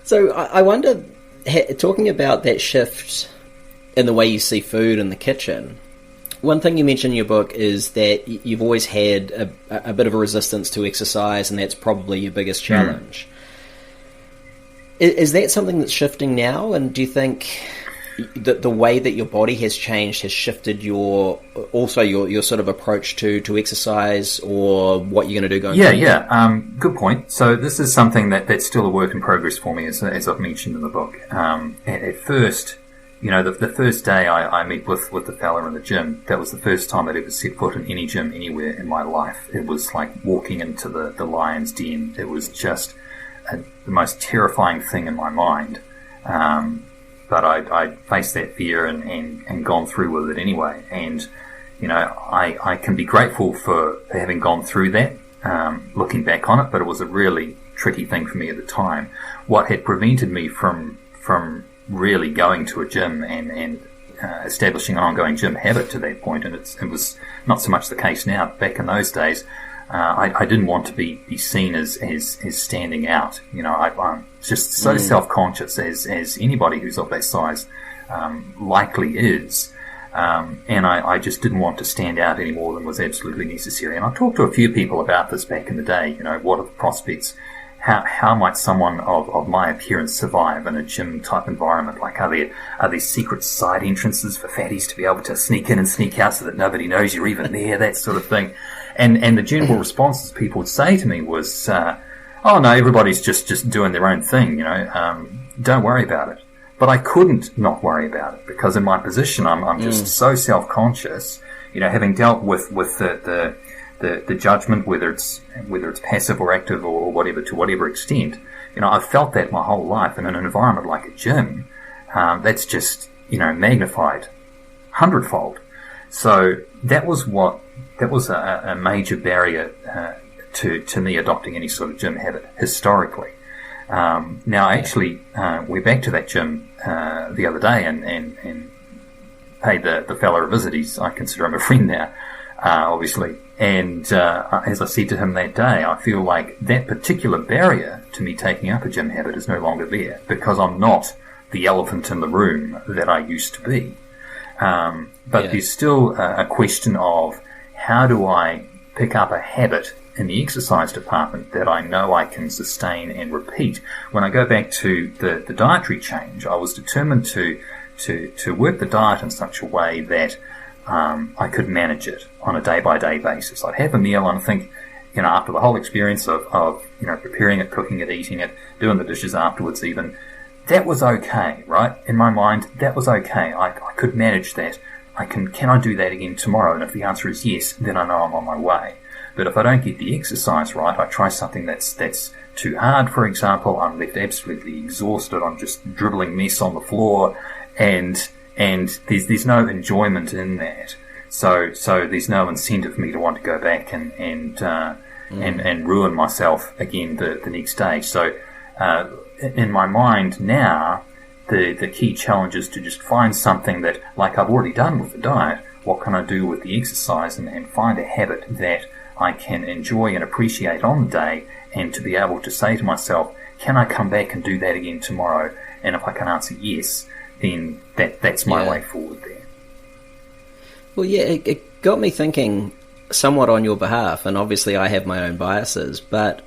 So I wonder, talking about that shift in the way you see food in the kitchen, one thing you mention in your book is that you've always had a bit of a resistance to exercise, and that's probably your biggest challenge. Is that something that's shifting now? And do you think that the way that your body has changed has shifted your sort of approach to exercise, or what you're going to do going forward? Yeah. Good point. So this is something that's still a work in progress for me, as I've mentioned in the book. At first, the first day I meet with the fella in the gym, that was the first time I'd ever set foot in any gym anywhere in my life. It was like walking into the lion's den. It was just the most terrifying thing in my mind. But I faced that fear and gone through with it anyway. And, I can be grateful for having gone through that, looking back on it, but it was a really tricky thing for me at the time. What had prevented me from really going to a gym and establishing an ongoing gym habit to that point, and it was not so much the case now. Back in those days, I didn't want to be seen as standing out. I'm just so self-conscious as anybody who's of that size likely is. And I just didn't want to stand out any more than was absolutely necessary. And I talked to a few people about this back in the day. What are the prospects? How might someone of my appearance survive in a gym-type environment? Like, are there secret side entrances for fatties to be able to sneak in and sneak out so that nobody knows you're even there, that sort of thing? And the general responses people would say to me was, oh, no, everybody's just doing their own thing, don't worry about it. But I couldn't not worry about it, because in my position, I'm just so self-conscious, having dealt with the judgment, whether it's passive or active or whatever, to whatever extent. I've felt that my whole life, and in an environment like a gym, that's just, magnified hundredfold. So that was a major barrier to me adopting any sort of gym habit historically. Now, actually, we're back to that gym the other day and paid the fella a visit. I consider him a friend now, obviously. And as I said to him that day, I feel like that particular barrier to me taking up a gym habit is no longer there, because I'm not the elephant in the room that I used to be. But there's still a question of, how do I pick up a habit in the exercise department that I know I can sustain and repeat? When I go back to the dietary change, I was determined to work the diet in such a way that I could manage it on a day-by-day basis. I'd have a meal and think, after the whole experience of preparing it, cooking it, eating it, doing the dishes afterwards even, that was okay, right? In my mind, that was okay. I could manage that. Can I do that again tomorrow? And if the answer is yes, then I know I'm on my way. But if I don't get the exercise right, I try something that's too hard, for example, I'm left absolutely exhausted, I'm just dribbling mess on the floor, and there's no enjoyment in that. So there's no incentive for me to want to go back and ruin myself again the next day. So in my mind now, the key challenge is to just find something that, like I've already done with the diet, what can I do with the exercise, and find a habit that I can enjoy and appreciate on the day, and to be able to say to myself, can I come back and do that again tomorrow? And if I can answer yes, then that's my way forward there. Well, yeah, it got me thinking somewhat on your behalf, and obviously I have my own biases, but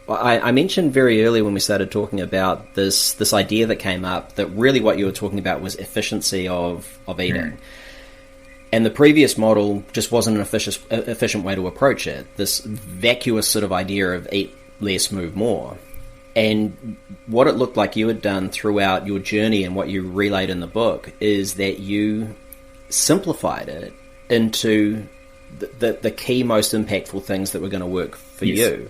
I mentioned very early when we started talking about this idea that came up, that really what you were talking about was efficiency of eating. And the previous model just wasn't an efficient way to approach it. This vacuous sort of idea of eat less, move more. And what it looked like you had done throughout your journey and what you relayed in the book is that you simplified it into the key, most impactful things that were going to work for you.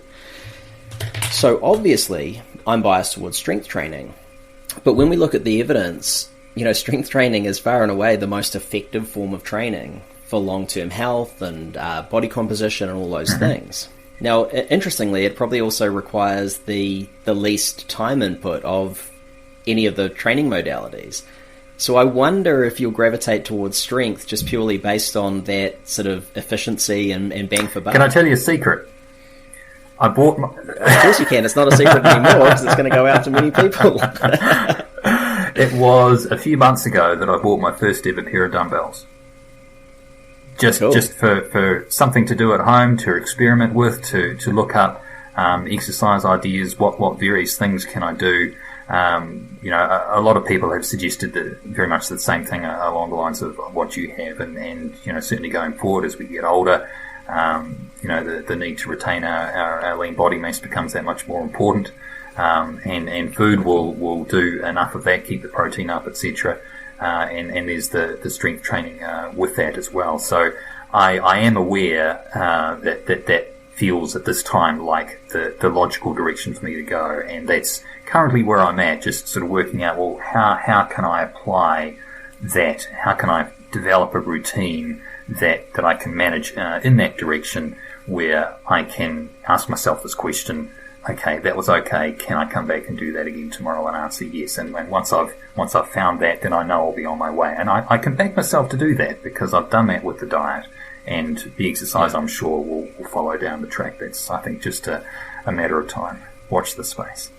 So obviously, I'm biased towards strength training. But when we look at the evidence, strength training is far and away the most effective form of training for long-term health and body composition and all those things. Now, interestingly, it probably also requires the least time input of any of the training modalities. So I wonder if you'll gravitate towards strength just purely based on that sort of efficiency and bang for buck. Can I tell you a secret? I bought my... Of course you can. It's not a secret anymore because it's going to go out to many people. It was a few months ago that I bought my first ever pair of dumbbells. Just for something to do at home, to experiment with, to look up exercise ideas, what various things can I do. A lot of people have suggested that very much the same thing along the lines of what you have, and certainly going forward as we get older, the need to retain our lean body mass becomes that much more important, and food will do enough of that, keep the protein up, etc. And there's the strength training with that as well. So I am aware that feels at this time like the logical direction for me to go, and that's currently where I'm at, just sort of working out, well, how can I apply that? How can I develop a routine that I can manage in that direction, where I can ask myself this question, okay, that was okay, can I come back and do that again tomorrow, and answer yes. And once I've found that, then I know I'll be on my way. And I can back myself to do that because I've done that with the diet, and the exercise I'm sure will follow down the track. That's, I think, just a matter of time. Watch this space.